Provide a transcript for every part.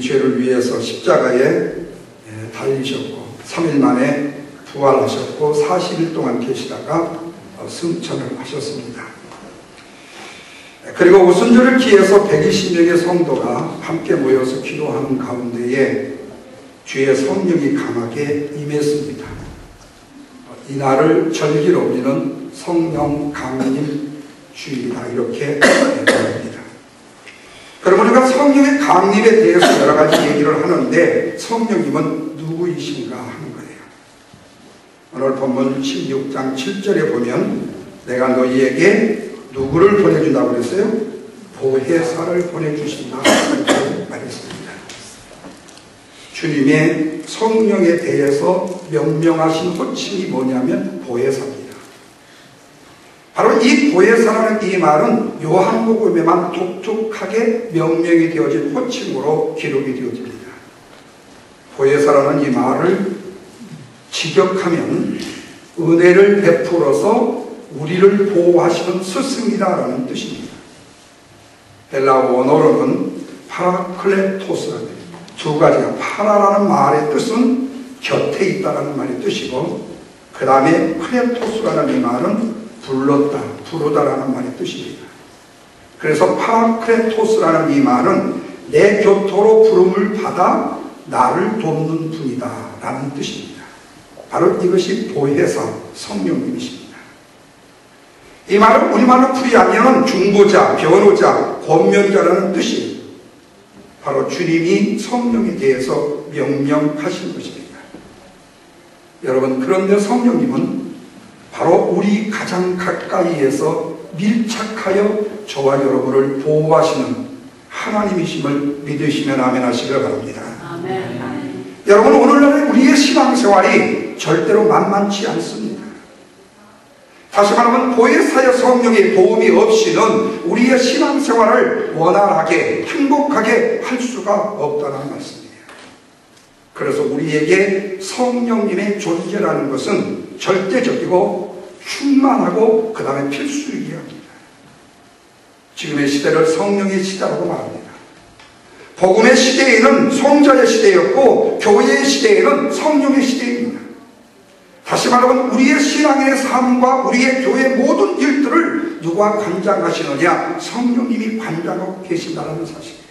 죄를 위해서 십자가에 달리셨고 3일 만에 부활하셨고 40일 동안 계시다가 승천을 하셨습니다. 그리고 오순절을 기해서 120명의 성도가 함께 모여서 기도하는 가운데에 주의 성령이 강하게 임했습니다. 이날을 절기로 우리는 성령 강림 주일이다 이렇게 말합니다. 그럼 우리가 성령의 강림에 대해서 여러 가지 얘기를 하는데 성령님은 누구이신가 하는 거예요. 오늘 본문 16장 7절에 보면 내가 너희에게 누구를 보내준다고 그랬어요? 보혜사를 보내주신다 이렇게 말했습니다. 주님의 성령에 대해서 명명하신 호칭이 뭐냐면 보혜사입니다. 바로 이 보혜사라는 이 말은 요한복음에만 독특하게 명명이 되어진 호칭으로 기록이 되어집니다. 보혜사라는 이 말을 직역하면 은혜를 베풀어서 우리를 보호하시는 스승이다라는 뜻입니다. 헬라어 원어로는 파라클레토스라는 두 가지가 파라라는 말의 뜻은 곁에 있다라는 말의 뜻이고 그 다음에 크레토스라는 이 말은 불렀다, 부르다라는 말의 뜻입니다. 그래서 파라크레토스라는 이 말은 내 곁으로 부름을 받아 나를 돕는 분이다 라는 뜻입니다. 바로 이것이 보혜사 성령님이십니다. 이 말은 우리말로 풀이하면 중보자, 변호자, 권면자라는 뜻이에요. 바로 주님이 성령에 대해서 명명하신 것입니다. 여러분, 그런데 성령님은 바로 우리 가장 가까이에서 밀착하여 저와 여러분을 보호하시는 하나님이심을 믿으시면 아멘 하시길 바랍니다. 아멘. 여러분, 오늘날 우리의 신앙생활이 절대로 만만치 않습니다. 다시 말하면 보혜사의 성령의 도움이 없이는 우리의 신앙생활을 원활하게 행복하게 할 수가 없다는 말씀이에요. 그래서 우리에게 성령님의 존재라는 것은 절대적이고 충만하고 그 다음에 필수이야 합니다. 지금의 시대를 성령의 시대라고 말합니다. 복음의 시대에는 성자의 시대였고 교회의 시대에는 성령의 시대입니다. 다시 말하면 우리의 신앙의 삶과 우리의 교회의 모든 일들을 누가 관장하시느냐? 성령님이 관장하고 계신다는 사실이에요.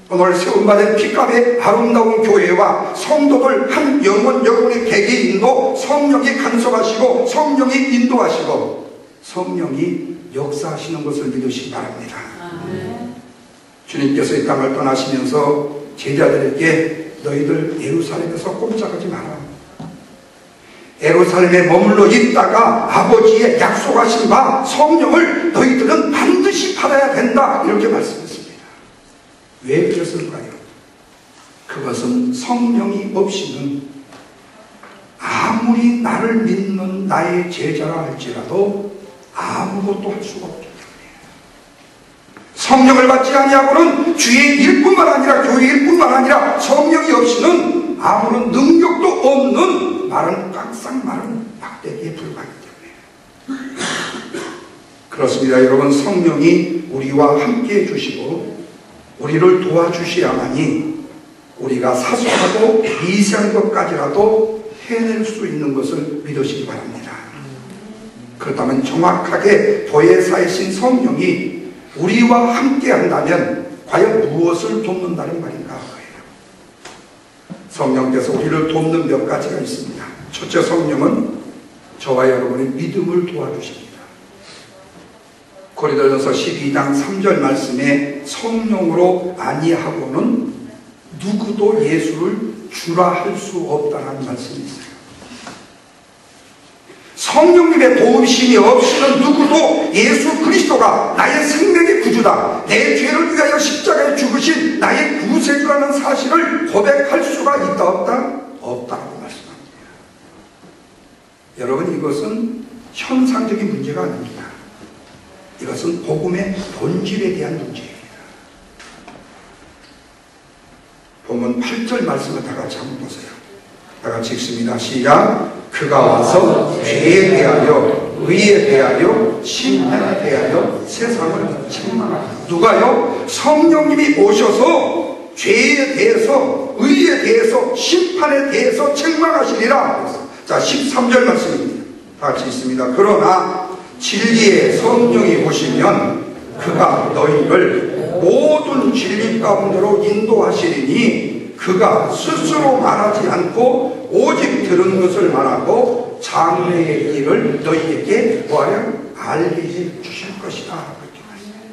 오늘 세움받은 피값의 아름다운 교회와 성도들 한 영혼 여러분의 개개인도 성령이 간섭하시고 성령이 인도하시고 성령이 역사하시는 것을 믿으시기 바랍니다. 주님께서 이 땅을 떠나시면서 제자들에게 너희들 예루살렘에서 꼼짝하지 마라. 예루살렘에 머물러 있다가 아버지의 약속하신 바 성령을 너희들은 반드시 받아야 된다 이렇게 말씀했습니다. 왜 그랬을까요? 그것은 성령이 없이는 아무리 나를 믿는 나의 제자라 할지라도 아무것도 할 수가 없기 때문이에요. 성령을 받지 아니하고는 주의 일뿐만 아니라 교회 일뿐만 아니라 성령이 없이는 아무런 능력도 없는 말은 깡상 말은 막대기에 불과하기 때문에 그렇습니다. 여러분, 성령이 우리와 함께 해주시고 우리를 도와주셔야만이 우리가 사소하고 미세한 것까지라도 해낼 수 있는 것을 믿으시기 바랍니다. 그렇다면 정확하게 보혜사이신 성령이 우리와 함께 한다면 과연 무엇을 돕는다는 말인가? 성령께서 우리를 돕는 몇 가지가 있습니다. 첫째, 성령은 저와 여러분의 믿음을 도와주십니다. 고린도전서 12장 3절 말씀에 성령으로 아니하고는 누구도 예수를 주라 할 수 없다는 말씀이 있어요. 성령님의 도우심이 없이는 누구도 예수 그리스도가 나의 생명의 구주다, 내 죄를 위하여 십자가에 죽으신 나의 구세주라는 사실을 고백할 수가 있다 없다? 없다고 말씀합니다. 여러분, 이것은 현상적인 문제가 아닙니다. 이것은 복음의 본질에 대한 문제입니다. 본문 8절 말씀을 다 같이 한번 보세요. 다 같이 읽습니다. 시작. 그가 와서 죄에 대하여 의에 대하여 심판에 대하여 세상을 책망하라. 누가요? 성령님이 오셔서 죄에 대해서, 의에 대해서, 심판에 대해서 책망하시리라. 자, 13절 말씀입니다. 다 같이 있습니다. 그러나 진리의 성령이 오시면 그가 너희를 모든 진리 가운데로 인도하시리니 그가 스스로 말하지 않고 오직 들은 것을 말하고 장래의 일을 너희에게 뭐하려? 알게 해 주실 것이다. 그렇게 말씀해요.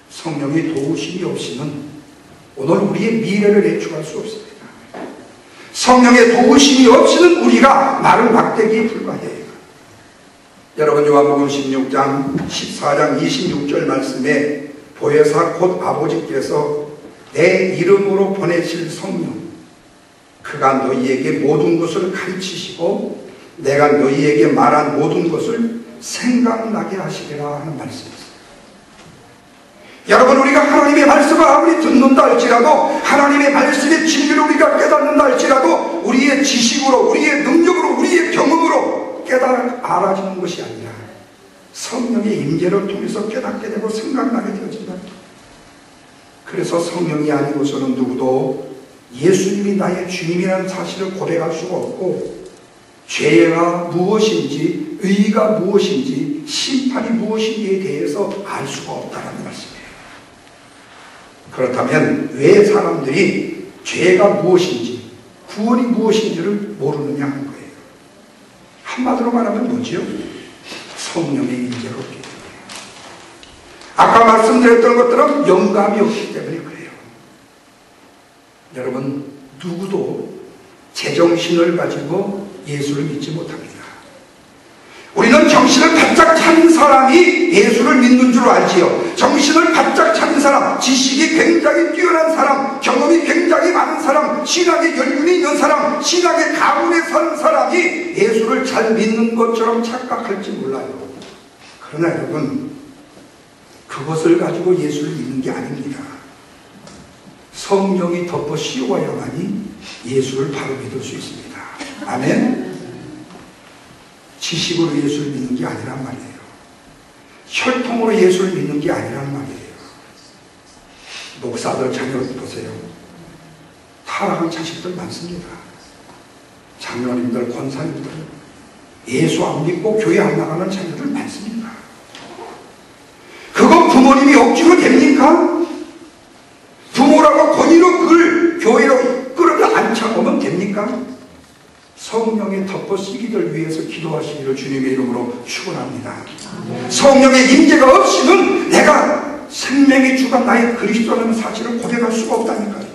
성령의 도우심이 없이는 오늘 우리의 미래를 예측할 수 없습니다. 성령의 도우심이 없이는 우리가 마른 막대기에 불과해요. 여러분, 요한복음 16장 14장 26절 말씀에 보혜사 곧 아버지께서 내 이름으로 보내실 성령, 그가 너희에게 모든 것을 가르치시고 내가 너희에게 말한 모든 것을 생각나게 하시리라 하는 말씀이었어요. 여러분, 우리가 하나님의 말씀을 아무리 듣는다 할지라도, 하나님의 말씀의 진리를 우리가 깨닫는다 할지라도 우리의 지식으로, 우리의 능력으로, 우리의 경험으로 알아지는 것이 아니라 성령의 임재를 통해서 깨닫게 되고 생각나게 되어진다. 그래서 성령이 아니고서는 누구도 예수님이 나의 주님이라는 사실을 고백할 수가 없고, 죄가 무엇인지, 의가 무엇인지, 심판이 무엇인지에 대해서 알 수가 없다는 말씀이에요. 그렇다면 왜 사람들이 죄가 무엇인지, 구원이 무엇인지를 모르느냐 하는 거예요. 한마디로 말하면 뭐지요? 성령의 임재가 없기 때문에. 아까 말씀드렸던 것들은 영감이 없기 때문에 그래요. 여러분, 누구도 제정신을 가지고 예수를 믿지 못합니다. 우리는 정신을 바짝 차린 사람이 예수를 믿는 줄 알지요. 정신을 바짝 차린 사람, 지식이 굉장히 뛰어난 사람, 경험이 굉장히 많은 사람, 신앙의 연륜이 있는 사람, 신앙의 가문에 사는 사람이 예수를 잘 믿는 것처럼 착각할지 몰라요. 그러나 여러분, 그것을 가지고 예수를 믿는 게 아닙니다. 성령이 덮어 씌워야만이 예수를 바로 믿을 수 있습니다. 아멘. 지식으로 예수를 믿는 게 아니란 말이에요. 혈통으로 예수를 믿는 게 아니란 말이에요. 목사들 자녀들 보세요. 타락한 자식들 많습니다. 장로님들, 권사님들, 예수 안 믿고 교회 안 나가는 자녀들 많습니다. 그거 부모님이 억지로 됩니까? 부모라고 권위로 그걸 교회로 끌어다 앉혀보면 됩니까? 성령의 덮어쓰기를 위해서 기도하시기를 주님의 이름으로 축원합니다. 성령의 임재가 없이는 내가 생명의 주가 나의 그리스도라는 사실을 고백할 수가 없다니까요.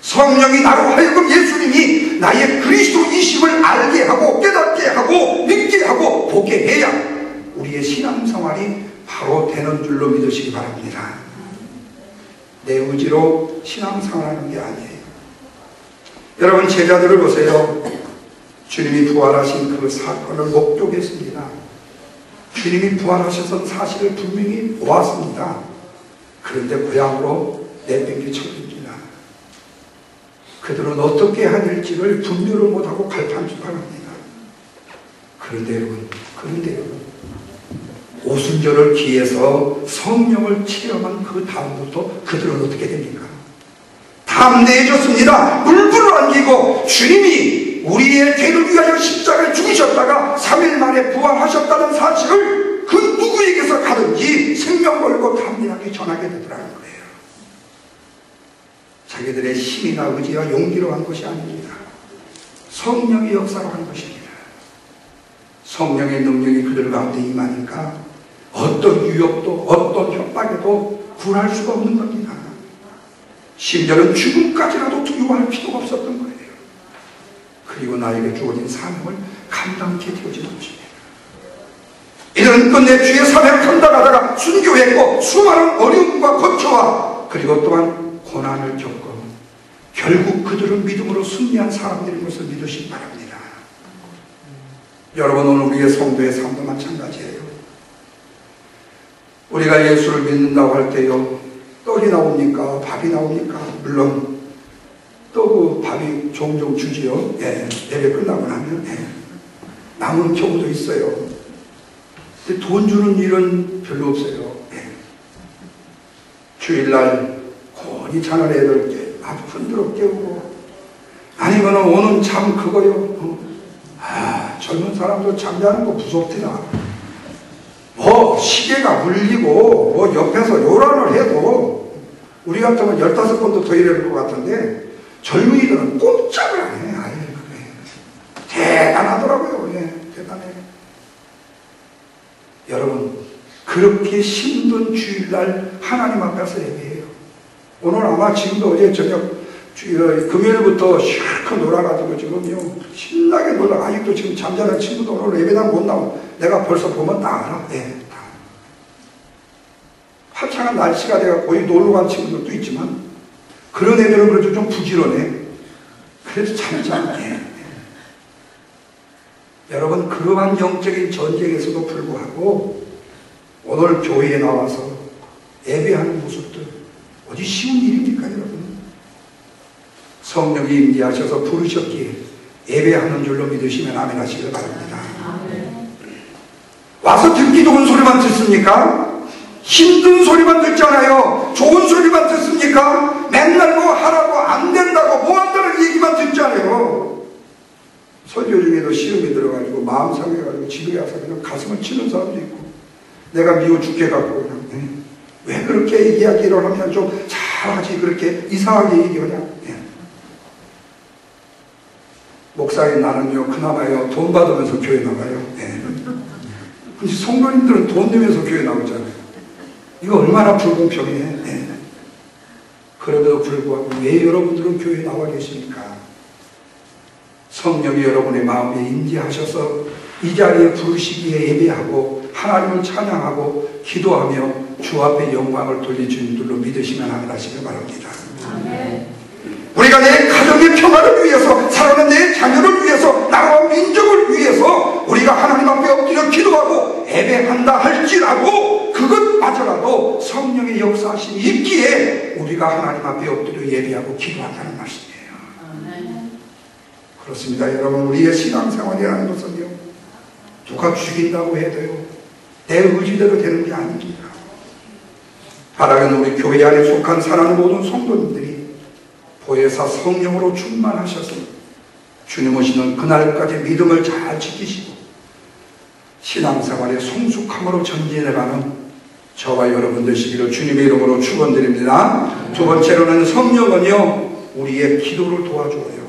성령이 나로 하여금 예수님이 나의 그리스도이심을 알게 하고 깨닫게 하고 믿게 하고 보게 해야 우리의 신앙생활이 바로 되는 줄로 믿으시기 바랍니다. 내 의지로 신앙생활하는 게 아니에요. 여러분, 제자들을 보세요. 주님이 부활하신 그 사건을 목격했습니다. 주님이 부활하셔서 사실을 분명히 보았습니다. 그런데 고향으로 내팽개 쳐집니다. 그들은 어떻게 해야 될지를 분별을 못하고 갈팡질팡합니다. 그런데 여러분, 오순절을 기해서 성령을 체험한 그 다음부터 그들은 어떻게 됩니까? 담대해졌습니다. 물불을 안기고 주님이 우리의 죄를 위하여 십자가에 죽으셨다가 3일 만에 부활하셨다는 사실을 그 누구에게서 가든지 생명 걸고 담대하게 전하게 되더라는 거예요. 자기들의 힘이나 의지와 용기로 한 것이 아닙니다. 성령의 역사로 한 것입니다. 성령의 능력이 그들 가운데 임하니까 어떤 유혹도 어떤 협박에도 굴할 수가 없는 겁니다. 심지어는 죽음까지라도 두려워할 필요가 없었던 거예요. 그리고 나에게 주어진 사명을 감당케 되어지는 것입니다. 이들은 끝내 주의 사명을 감당하다가 순교했고 수많은 어려움과 고초와 그리고 또한 고난을 겪고 결국 그들은 믿음으로 승리한 사람들인 것을 믿으시기 바랍니다. 여러분, 오늘 우리의 성도의 삶도 마찬가지예요. 우리가 예수를 믿는다고 할 때요, 떡이 나옵니까? 밥이 나옵니까? 물론 또 그 밥이 종종 주지요. 예, 예배 끝나고 나면 남은 경우도 있어요. 근데 돈 주는 일은 별로 없어요. 예. 주일날 곤히 자는 애들 아주 흔들어 깨우고, 아니면 오는 잠 그거요. 젊은 사람도 잠자는 거 무섭더라. 뭐 시계가 울리고 뭐 옆에서 요란을 해도 우리 같으면 15번도 더 일해볼 것 같은데, 젊은이들은 꼼짝을 안 해. 아예 대단하더라고요. 예, 대단해요. 여러분, 그렇게 힘든 주일날 하나님 앞에서 예배해요. 오늘 아마 지금도 어제 저녁 금요일부터 실컷 놀아가지고 지금요 신나게 놀아. 아직도 지금 잠자는 친구도 오늘 예배당 못 나오고, 내가 벌써 보면 다 알아. 네, 다. 화창한 날씨가 돼가 거의 놀러 간 친구들도 있지만, 그런 애들은 그래도 좀 부지런해. 그래도 잠잠해. 네. 여러분, 그러한 영적인 전쟁에서도 불구하고 오늘 교회에 나와서 예배하는 모습들 어디 쉬운 일입니까, 여러분? 성령이 임재하셔서 부르셨기에 예배하는 줄로 믿으시면 아멘 하시길 바랍니다. 와서 듣기 좋은 소리만 듣습니까? 힘든 소리만 듣잖아요. 좋은 소리만 듣습니까? 맨날 뭐 하라고 안 된다고 뭐 한다는 얘기만 듣잖아요. 설교 중에도 시험이 들어가지고 마음 상해가지고 집에 와서 그냥 가슴을 치는 사람도 있고, 내가 미워 죽게 갖고 그냥 왜 그렇게 이야기를 하면 좀 잘하지 그렇게 이상하게 얘기하냐. 목사인 나는요 그나마요 돈 받으면서 교회 나가요. 근데 성도님들은 돈 내면서 교회 나오잖아요. 이거 얼마나 불공평해. 그럼에도 불구하고 왜 여러분들은 교회에 나와 계십니까? 성령이 여러분의 마음에 임재하셔서 이 자리에 부르시기에 예배하고 하나님을 찬양하고 기도하며 주 앞에 영광을 돌리는 줄로 믿으시면 하시길 바랍니다. 아멘. 우리가 내 가정의 평화를 위해서, 사랑하는 내 자녀를 위해서, 나라와 민족을 위해서 우리가 하나님 앞에 엎드려 기도하고 예배한다 할지라도 그것마저라도 성령의 역사하심이 있기에 우리가 하나님 앞에 엎드려 예배하고 기도한다는 말씀이에요. 그렇습니다. 여러분, 우리의 신앙생활이라는 것은요 누가 죽인다고 해도요 내 의지대로 되는 게 아닙니다. 바라는 우리 교회 안에 속한 사랑하는 모든 성도님들이 보혜사 성령으로 충만하셔서 주님 오시는 그날까지 믿음을 잘 지키시고 신앙생활의 성숙함으로 전진해가는 저와 여러분 되시기를 주님의 이름으로 축원드립니다. 두 번째로는 성령은요 우리의 기도를 도와줘요.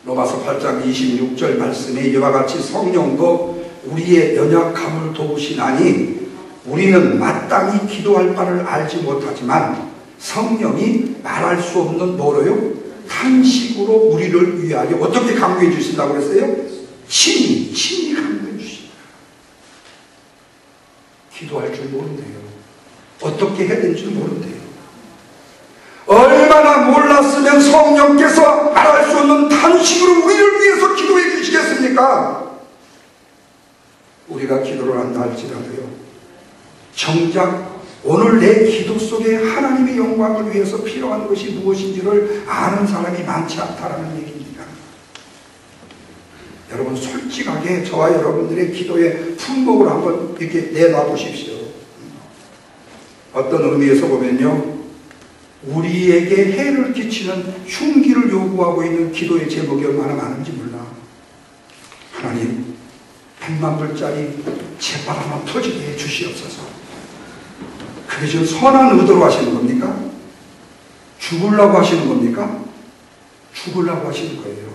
로마서 8장 26절 말씀에 이와 같이 성령도 우리의 연약함을 도우시나니 우리는 마땅히 기도할 바를 알지 못하지만 성령이 말할 수 없는 뭐로요? 탄식으로 우리를 위하여 어떻게 강구해 주신다고 그랬어요? 친히 강구해 주신다. 기도할 줄 모른대요. 어떻게 해야 될지 모른대요. 얼마나 몰랐으면 성령께서 말할 수 없는 탄식으로 우리를 위해서 기도해 주시겠습니까? 우리가 기도를 한다 할지라도요 정작 오늘 내 기도 속에 하나님의 영광을 위해서 필요한 것이 무엇인지를 아는 사람이 많지 않다는 얘기입니다. 여러분 솔직하게 저와 여러분들의 기도의 품목을 한번 이렇게 내놔 보십시오. 어떤 의미에서 보면요 우리에게 해를 끼치는 흉기를 요구하고 있는 기도의 제목이 얼마나 많은지 몰라. 하나님 100만 불짜리 재판 하나 터지게 해 주시옵소서. 그게 지금 선한 의도로 하시는 겁니까? 죽으려고 하시는 겁니까? 죽으려고 하시는 거예요.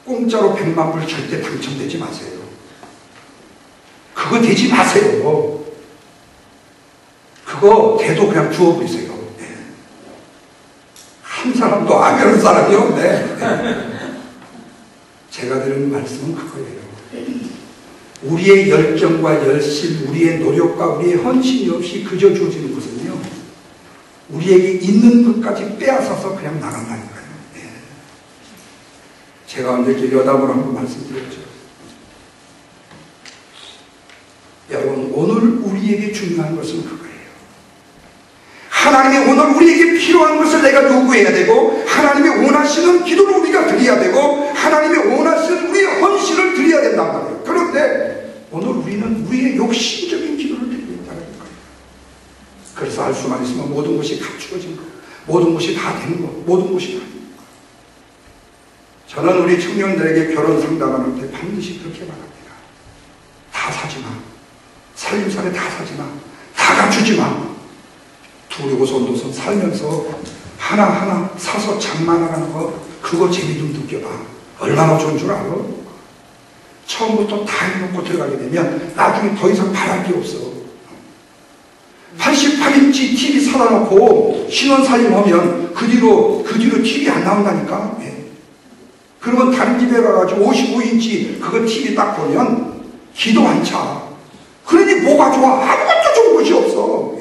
공짜로 100만 불 절대 당첨되지 마세요. 그거 되지 마세요. 그거 돼도 그냥 주워버리세요. 네. 한 사람도 안 그런 사람이 없네. 제가 드리는 말씀은 그거예요. 우리의 열정과 열심, 우리의 노력과 우리의 헌신이 없이 그저 주어지는 것은요 우리에게 있는 것까지 빼앗아서 그냥 나간다는 거예요. 네. 제가 언제 이렇게 여담으로 한번 말씀드렸죠. 여러분 오늘 우리에게 중요한 것은 그거예요. 하나님이 오늘 우리에게 필요한 것을 내가 요구해야 되고 하나님이 원하시는 기도를 우리가 드려야 되고 하나님이 원하시는 우리의 헌신을 드려야 된단 말이에요. 그런데 오늘 우리는 우리의 욕심적인 기도를 드리고 있다는 거예요. 그래서 수만 있으면 모든 것이 갖추어진 거, 모든 것이 다 되는 거, 모든 것이 다 되는 거. 저는 우리 청년들에게 결혼 상담하는 때 반드시 그렇게 말합니다. 다 사지 마. 살림살이 다 사지 마. 다 갖추지 마. 두리고손도손 살면서 하나하나 사서 장만하는 거, 그거 재미 좀 느껴봐. 얼마나 좋은 줄 알아? 처음부터 다 해놓고 들어가게 되면 나중에 더 이상 바랄 게 없어. 88인치 TV 사다 놓고 신혼살림하면 그 뒤로 TV 안 나온다니까. 그러면 다른 집에 가가지고 55인치 그거 TV 딱 보면 기도 안 차. 그러니 뭐가 좋아? 아무것도 좋은 것이 없어.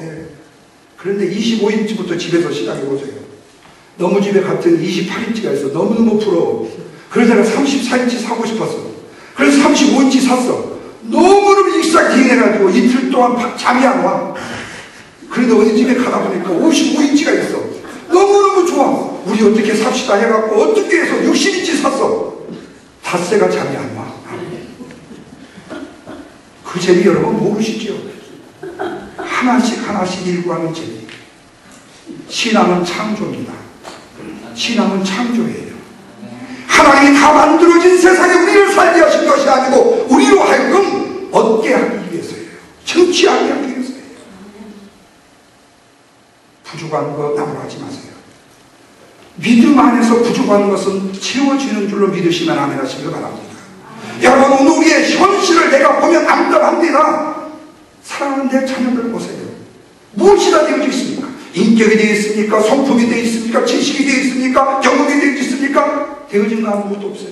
그런데 25인치부터 집에서 시작해보세요. 너무 집에 갔더니 28인치가 있어. 너무너무 부러워. 그래서 내가 34인치 사고 싶었어. 그래서 35인치 샀어. 너무너무 일사기행해가지고 이틀 동안 잠이 안 와. 그런데 어느 집에 가다 보니까 55인치가 있어. 너무너무 좋아. 우리 어떻게 삽시다 해갖고 어떻게 해서 60인치 샀어. 닷새가 잠이 안 와. 그 재미 여러분 모르시죠? 하나씩 하나씩 일구하는 재미. 신앙은 창조입니다. 신앙은 창조예요. 하나님이 다 만들어진 세상에 우리를 살게 하신 것이 아니고 우리로 하여금 얻게 하기 위해서예요. 정치하게 하기 위해서예요. 부족한 거 나무라지 마세요. 믿음 안에서 부족한 것은 채워지는 줄로 믿으시면 아멘 하시길 바랍니다. 여러분, 오늘 우리의 현실을 내가 보면 암담합니다. 사랑하는 내 자녀들 보세요. 무엇이나 되어져 있습니까? 인격이 되어 있습니까? 성품이 되어 있습니까? 지식이 되어 있습니까? 경험이 되어 있습니까? 되어진 거 아무것도 없어요.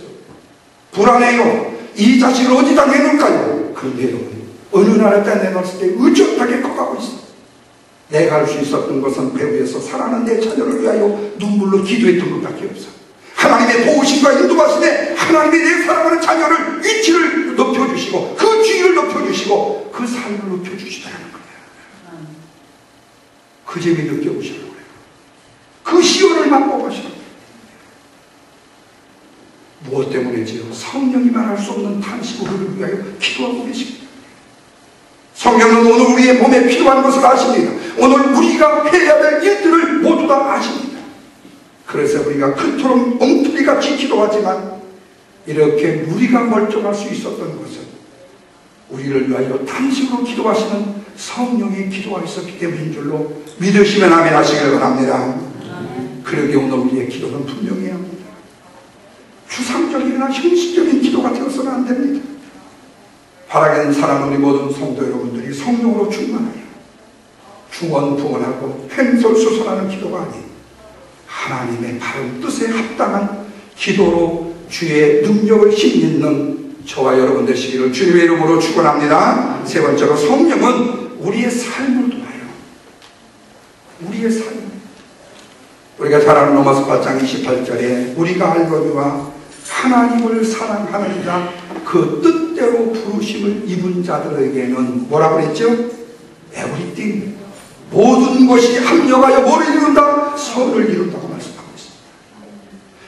불안해요. 이 자식을 어디다 내놓을까요? 그런데 여러분, 어느 나라에다 내놨을 때 의젓하게 커가고 있어요. 내가 할 수 있었던 것은 배후에서 사랑하는 내 자녀를 위하여 눈물로 기도했던 것밖에 없어. 하나님의 도우심과 인도하심에 하나님이 내 사랑하는 자녀를 위치를 높여주시고 그 주의를 높여주시고 그 삶을 높여주시더라는 거예요. 그 재미 느껴보시라고 그래요. 그 시원을 맛보시라고 그래요. 무엇 때문이지요? 성령이 말할 수 없는 탄식으로 그를 위하여 기도하고 계십니다. 성령은 오늘 우리의 몸에 필요한 것을 아십니다. 오늘 우리가 해야 될 일들을 모두 다 아십니다. 그래서 우리가 그토록 엉터리같이 기도하지만 이렇게 우리가 멀쩡할 수 있었던 것은 우리를 위하여 탄식으로 기도하시는 성령의 기도가 있었기 때문인 줄로 믿으시면 아멘 하시길 바랍니다. 그러기에 오늘 우리의 기도는 분명해야 합니다. 주상적이나 형식적인 기도가 되어서는 안 됩니다. 바라기는 사랑하는 우리 모든 성도 여러분들이 성령으로 충만하여 중언부언하고 횡설수설하는 기도가 아닌 하나님의 바른 뜻에 합당한 기도로 주의 능력을 힘입는 저와 여러분 되시기를 주님의 이름으로 축원합니다. 세 번째로, 성령은 우리의 삶을 도와요. 우리의 삶. 우리가 잘 아는 로마서 8장 28절에 우리가 알거니와 하나님을 사랑하는 자 그 뜻대로 부르심을 입은 자들에게는 뭐라고 그랬죠? Everything, 모든 것이 합력하여 뭐를 이룬다? 선을 이룬다고 말씀하고 있습니다.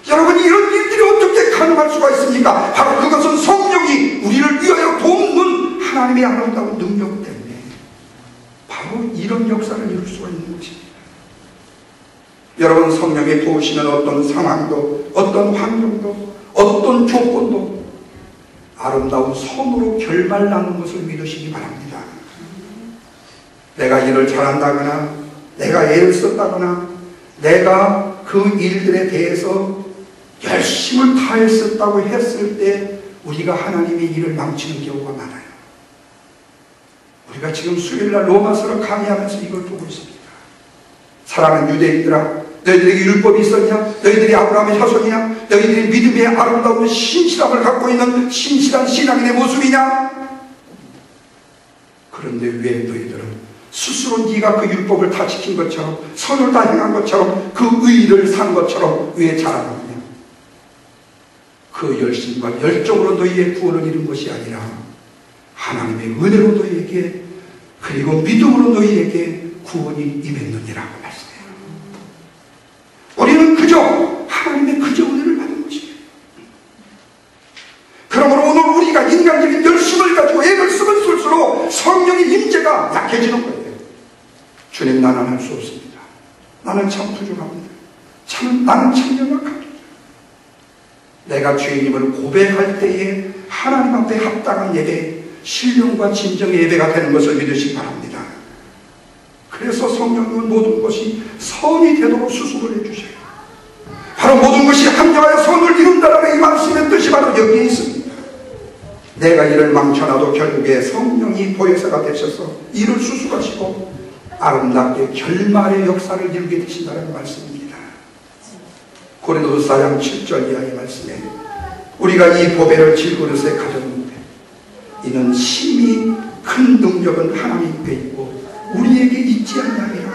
여러분, 이런 일들이 어떻게 가능할 수가 있습니까? 바로 그것은 성령이 우리를 위하여 돕는 하나님의 아름다운 능력 때문에 바로 이런 역사를 이룰 수가 있는 것입니다. 여러분, 성령이 도우시면 어떤 상황도, 어떤 환경도, 어떤 조건도 아름다운 선으로 결말나는 것을 믿으시기 바랍니다. 내가 일을 잘한다거나 내가 애를 썼다거나 내가 그 일들에 대해서 열심을 다했었다고 했을 때 우리가 하나님의 일을 망치는 경우가 많아요. 우리가 지금 수요일날 로마서를 강의하면서 이걸 보고 있습니다. 사랑하는 유대인들아, 너희들에게 율법이 있었냐? 너희들이 아브라함의 자손이냐? 너희들이 믿음의 아름다운 신실함을 갖고 있는 신실한 신앙인의 모습이냐? 그런데 왜 너희들은 스스로 네가 그 율법을 다 지킨 것처럼, 선을 다 행한 것처럼, 그 의의를 산 것처럼 왜 자랑하느냐? 그 열심과 열정으로 너희의 구원을 이룬 것이 아니라 하나님의 은혜로 너희에게, 그리고 믿음으로 너희에게 구원이 임했느니라고 말씀해요. 우리는 그저 하나님의 그저 은혜를 받은 것이에요. 그러므로 오늘 우리가 인간적인 열심을 가지고 애를 쓰면 쓸수록 성령의 임재가 약해지는 거예요. 주님 주님, 나는 할 수 없습니다. 나는 참 부족합니다. 나는 참 연약합니다. 내가 죄인임을 고백할 때에 하나님 앞에 합당한 예배, 신령과 진정의 예배가 되는 것을 믿으시기 바랍니다. 그래서 성령님은 모든 것이 선이 되도록 수습을 해주셔요. 바로 모든 것이 합력하여 선을 이룬다라는 이 말씀의 뜻이 바로 여기에 있습니다. 내가 이를 망쳐놔도 결국에 성령이 보혜사가 되셔서 이를 수습하시고 아름답게 결말의 역사를 이루게 되신다는 말씀입니다. 고린도서 4장 7절 이하의 말씀에 우리가 이 보배를 질그릇에 가졌는데 이는 심히 큰 능력은 하나님께 있고 우리에게 있지 않느니라.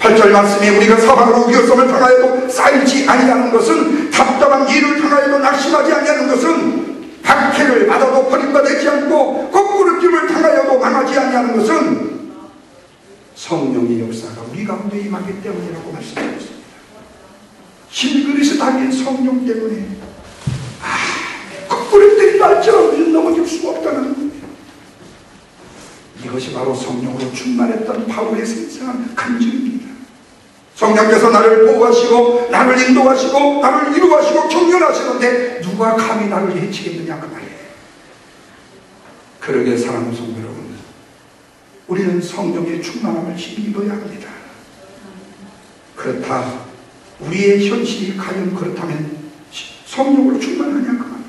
8절 말씀에 우리가 사방으로 위협성을 당하여도 쌓이지 아니하는 것은, 답답한 일을 당하여도 낙심하지 아니하는 것은, 박해를 받아도 버림받지 않고 거꾸로짐을 당하여도 망하지 아니하는 것은 성령의 역사가 우리 가운데 임하기 때문이라고 말씀하셨습니다. 질그릇에 담긴 성령 때문에 거꾸로짐이 날지라도 넘어질 수가 없다는 거예요. 이것이 바로 성령으로 충만했던 바울의 생생한 간증입니다. 성령께서 나를 보호하시고 나를 인도하시고 나를 위로하시고 격려하시는데 누가 감히 나를 해치겠느냐 그 말이에요. 그러게 사랑하는 성도 여러분, 우리는 성령의 충만함을 힘입어야 합니다. 그렇다, 우리의 현실이 과연 그렇다면 성령으로 충만하냐 그 말이에요.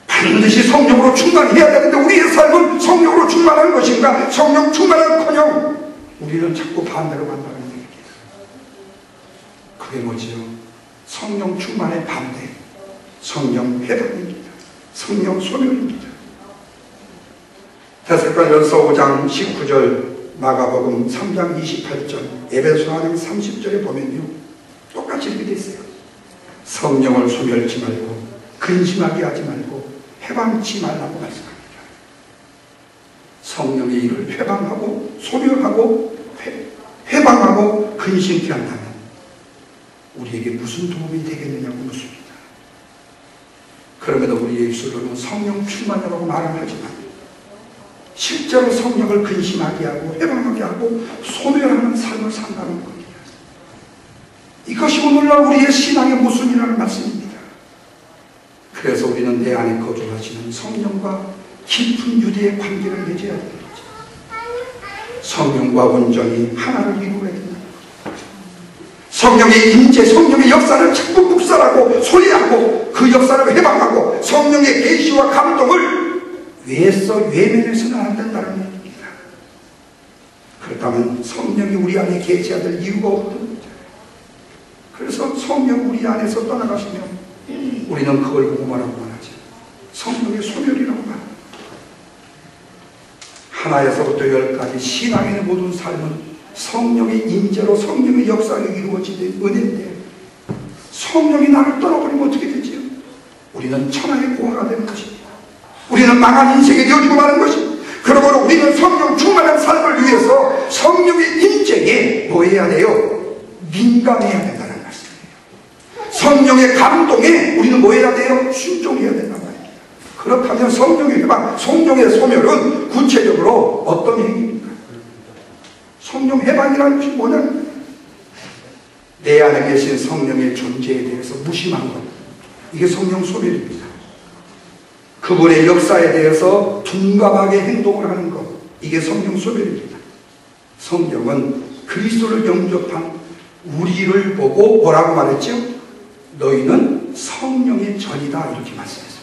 반드시 성령으로 충만해야 되는데 우리의 삶은 성령으로 충만한 것인가? 성령 충만한커녕 우리는 자꾸 반대로 간다는 얘기입니다. 그게 뭐지요? 성령 충만의 반대, 성령 회방입니다. 성령 소멸입니다. 데살로니가서 5장 19절, 마가복음 3장 28절, 에베소서 30절에 보면요, 똑같이 이렇게 돼 있어요. 성령을 소멸치 말고 근심하게 하지 말고 회방치 말라고 말씀합니다. 성령의 일을 회방하고 소멸하고 회방하고 근심케 한다면 우리에게 무슨 도움이 되겠느냐고 묻습니다. 그럼에도 우리의 입술로는 성령 충만이라고 말을 하지만 실제로 성령을 근심하게 하고 회방하게 하고 소멸하는 삶을 산다는 겁니다. 이것이 오늘날 우리의 신앙의 모순이라는 말씀입니다. 그래서 우리는 내 안에 거주하시는 성령과 깊은 유대의 관계를 맺어야 되는 거죠. 성령과 온전히 하나를 이루어야 된다. 성령의 임재, 성령의 역사를 자꾸 묵살하고 소리하고 그 역사를 해방하고 성령의 계시와 감동을 외면해서는 안 된다는 얘기입니다. 그렇다면 성령이 우리 안에 계셔야 될 이유가 없는 거죠. 그래서 성령 우리 안에서 떠나가시면 우리는 그걸 보고 뭐라고 말하죠? 성령의 소멸이라고 말합니다. 하나에서부터 열까지 신앙인의 모든 삶은 성령의 임재로 성령의 역사가 이루어지는 은혜인데 성령이 나를 떠나버리면 어떻게 되지요? 우리는 천하의 고아가 되는 것입니다. 우리는 망한 인생에 되어지고 마는 것입니다. 그러므로 우리는 성령 충만한 삶을 위해서 성령의 임재에 뭐 해야 돼요? 민감해야 된다는 말씀이에요. 성령의 감동에 우리는 뭐 해야 돼요? 순종해야 된단 말입니다. 그렇다면 성령의 해방, 성령의 소멸은 구체적으로 어떤 행위입니까? 성령 해방이라는 것이 뭐냐면 내 안에 계신 성령의 존재에 대해서 무심한 것, 이게 성령 소멸입니다. 그분의 역사에 대해서 둔감하게 행동을 하는 것, 이게 성령 소멸입니다. 성령은 그리스도를 영접한 우리를 보고 뭐라고 말했죠? 너희는 성령의 전이다, 이렇게 말씀했습니다.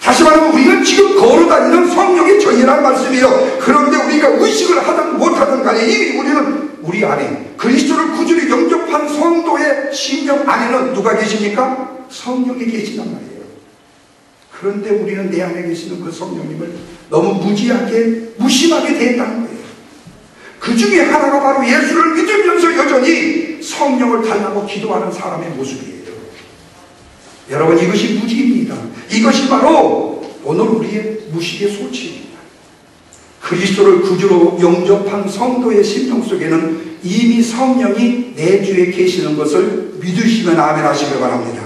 다시 말하면 우리는 지금 걸어다니는 성령의 전이라는 말씀이에요. 그런데 우리가 의식을 하든 못하든 간에 이미 우리는 우리 안에 그리스도를 구주로 영접한 성도의 심령 안에는 누가 계십니까? 성령이 계시단 말이에요. 그런데 우리는 내 안에 계시는 그 성령님을 너무 무지하게 무심하게 대했다는 거예요. 그 중에 하나가 바로 예수를 믿으면서 여전히 성령을 달라고 기도하는 사람의 모습이에요. 여러분, 이것이 무지입니다. 이것이 바로 오늘 우리의 무식의 소치입니다. 그리스도를 구주로 영접한 성도의 심령 속에는 이미 성령이 내 주에 계시는 것을 믿으시면 아멘 하시길 바랍니다.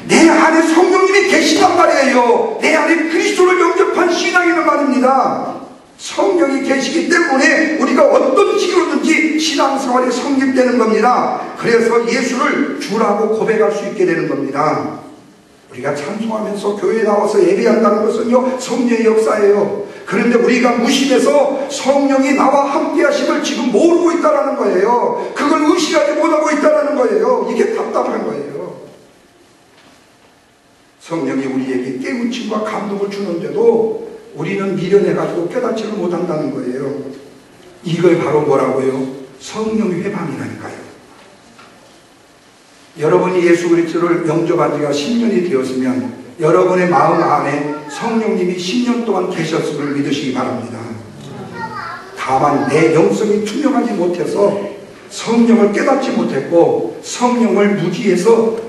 내 안에 성령님이 계시단 말이에요. 내 안에 그리스도를 영접한 신앙이란 말입니다. 성령이 계시기 때문에 우리가 어떤 식으로든지 신앙생활이 성립되는 겁니다. 그래서 예수를 주라고 고백할 수 있게 되는 겁니다. 우리가 찬송하면서 교회에 나와서 예배한다는 것은요, 성령의 역사예요. 그런데 우리가 무심해서 성령이 나와 함께 하심을 지금 모르고 있다는 거예요. 그걸 의식하지 못하고 있다는 거예요. 이게 답답한 거예요. 성령이 우리에게 깨우침과 감동을 주는데도 우리는 미련해가지고 깨닫지를 못한다는 거예요. 이걸 바로 뭐라고요? 성령의 회방이라니까요. 여러분이 예수 그리스도를 영접한 지가 10년이 되었으면 여러분의 마음 안에 성령님이 10년 동안 계셨음을 믿으시기 바랍니다. 다만 내 영성이 투명하지 못해서 성령을 깨닫지 못했고 성령을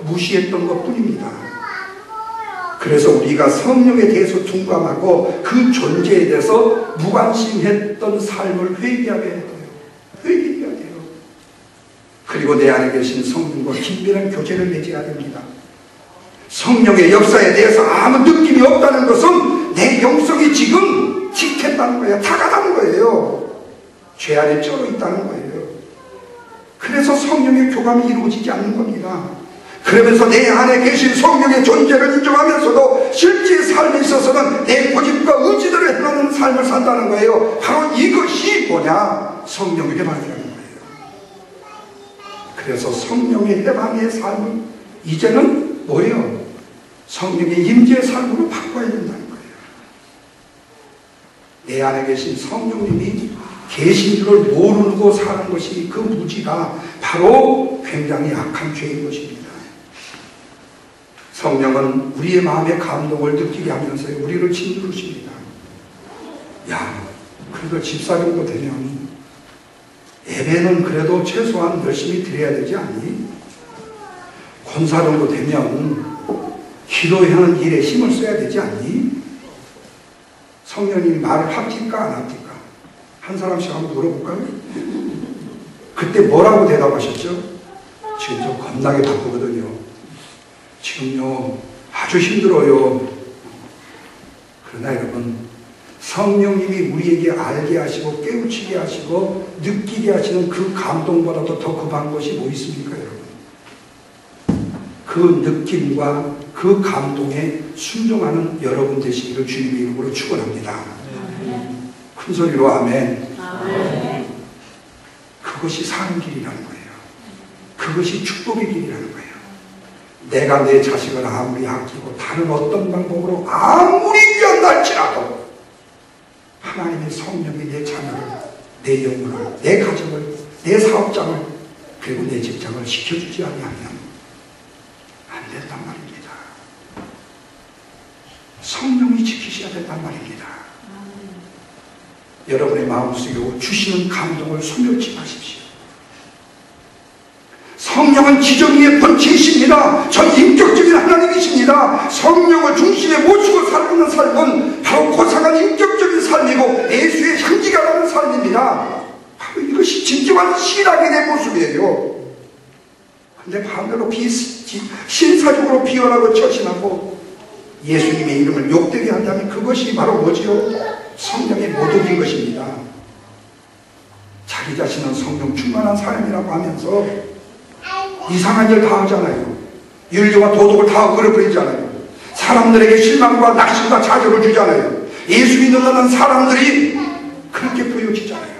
무시했던 것 뿐입니다. 그래서 우리가 성령에 대해서 둔감하고 그 존재에 대해서 무관심했던 삶을 회개하게 해야 돼요. 회개해야 돼요. 그리고 내 안에 계신 성령과 긴밀한 교제를 맺어야 됩니다. 성령의 역사에 대해서 아무 느낌이 없다는 것은 내 영성이 지금 틱했다는 거예요. 타가다는 거예요. 죄 안에 쩔어 있다는 거예요. 그래서 성령의 교감이 이루어지지 않는 겁니다. 그러면서 내 안에 계신 성령의 존재를 인정하면서도 실제 삶에 있어서는 내 고집과 의지대로 행하는 삶을 산다는 거예요. 바로 이것이 뭐냐? 성령의 회방이라는 거예요. 그래서 성령의 회방의 삶은 이제는 뭐예요? 성령의 임재의 삶으로 바꿔야 된다는 거예요. 내 안에 계신 성령님이 계신 줄을 모르고 사는 것이 그 무지가 바로 굉장히 악한 죄인 것입니다. 성령은 우리의 마음의 감동을 느끼게 하면서 우리를 짓누르십니다. 야, 그래도 집사 정도 되면 예배는 그래도 최소한 열심히 드려야 되지 않니? 권사 정도 되면 기도하는 일에 힘을 써야 되지 않니? 성령님이 말을 합니까 안 합니까? 한 사람씩 한번 물어볼까요? 그때 뭐라고 대답하셨죠? 지금 좀 겁나게 바쁘거든요. 지금요 아주 힘들어요. 그러나 여러분, 성령님이 우리에게 알게 하시고 깨우치게 하시고 느끼게 하시는 그 감동보다도 더 급한 것이 뭐 있습니까, 여러분? 그 느낌과 그 감동에 순종하는 여러분 되시기를 주님의 이름으로 축원합니다. 큰 소리로 아멘. 그것이 사는 길이라는 거예요. 그것이 축복의 길이라는 거예요. 내가 내 자식을 아무리 아끼고 다른 어떤 방법으로 아무리 위한달지라도 하나님의 성령이 내 자녀를, 내 영혼을, 내 가정을, 내 사업장을, 그리고 내 직장을 지켜주지 않으면 안 된단 말입니다. 성령이 지키셔야 된단 말입니다. 여러분의 마음속에 주시는 감동을 소멸치 마십시오. 성령은 지정의의 본체이십니다. 전 인격적인 하나님이십니다. 성령을 중심에 모시고 살아가는 삶은 바로 고상한 인격적인 삶이고 예수의 향기가 나는 삶입니다. 바로 이것이 진정한 신앙인의 모습이에요. 근데 반대로 신사적으로 비열하고 처신하고 예수님의 이름을 욕되게 한다면 그것이 바로 뭐지요? 성령의 모독인 것입니다. 자기 자신은 성령 충만한 사람이라고 하면서 이상한 일 다 하잖아요. 윤리와 도덕을 다 어그러버리잖아요. 사람들에게 실망과 낙심과 좌절을 주잖아요. 예수 믿는 사람들이 그렇게 보여지잖아요.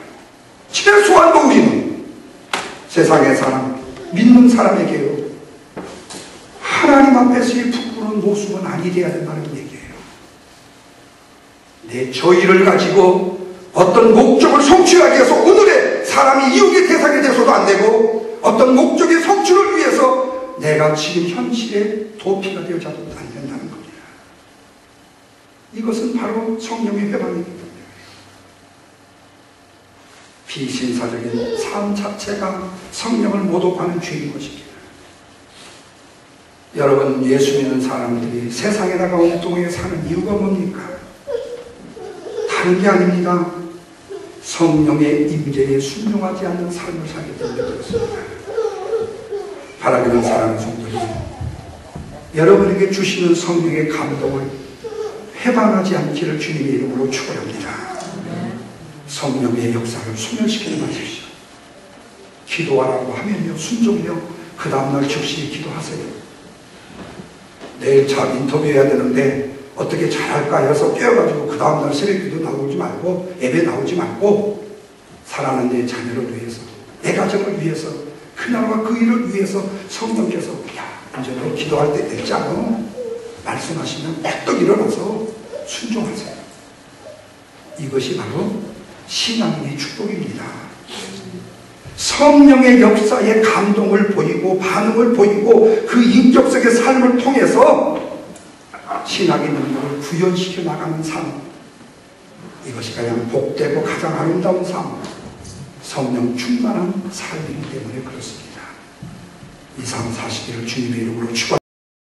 최소한도 우리는 세상의 사람, 믿는 사람에게요, 하나님 앞에서의 부끄러운 모습은 아니 되어야 된다는 얘기예요. 내 저희를 가지고 어떤 목적을 성취하기 위해서 오늘의 사람이 이용의 대상이 돼서도 안 되고 어떤 목적의 성취를 위해서 내가 지금 현실의 도피가 되어져도 안 된다는 겁니다. 이것은 바로 성령의 회방이기 때문에 비신사적인 삶 자체가 성령을 모독하는 죄인 것입니다. 여러분, 예수 믿는 사람들이 세상에 나가 엉뚱하게 사는 이유가 뭡니까? 다른 게 아닙니다. 성령의 임재에 순종하지 않는 삶을 살기 때문에 그렇습니다. 바라기는 사랑하는 성도님, 여러분에게 주시는 성령의 감동을 해방하지 않기를 주님의 이름으로 축원합니다. 성령의 역사를 소멸시키지 마십시오. 기도하라고 하면요, 순종해요. 그 다음날 즉시 기도하세요. 내일 잘 인터뷰해야 되는데 어떻게 잘할까 해서 깨어가지고 그 다음날 새벽기도 나오지 말고 예배 나오지 말고 사랑하는 내 자녀를 위해서, 내 가정을 위해서, 그 나라와 그 일을 위해서 성령께서 야 이제 너 기도할 때 됐지 않아? 말씀하시면 벌떡 일어나서 순종하세요. 이것이 바로 신앙의 축복입니다. 성령의 역사에 감동을 보이고 반응을 보이고 그 인격적인 삶을 통해서 신학의 능력을 구현시켜 나가는 삶, 이것이 가장 복되고 가장 아름다운 삶, 성령 충만한 삶이기 때문에 그렇습니다. 이상 40일을 주님의 이름으로 축원